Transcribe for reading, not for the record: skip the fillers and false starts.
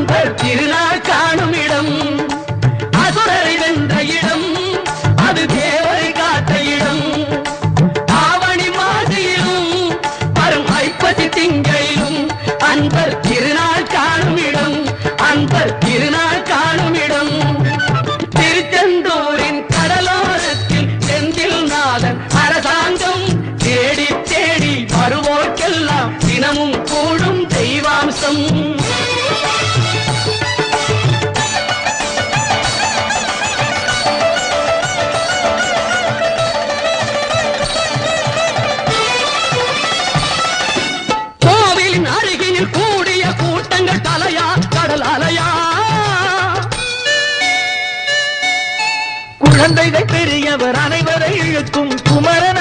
திருநாள் காணும் இடம் அசுரரை வென்ற இடம் அது தேவரை காத்த இடம் ஆவணி மாசியிலும் வரும் ஐப்பசி திங்களிலும் அன்பர் திருநாள் காணும் இடம் அன்பர் திருநாள் காணும் இடம் திருச்செந்தூரின் கடலோரத்தில் செந்தில் நாதன் அரசாங்கம் தேடி தேடி வருவோர்க்கெல்லாம் தினமும் கூடும் தெய்வாம்சம் குழந்தைகள் பெரியவர் அனைவரை இழுக்கும் குமரன்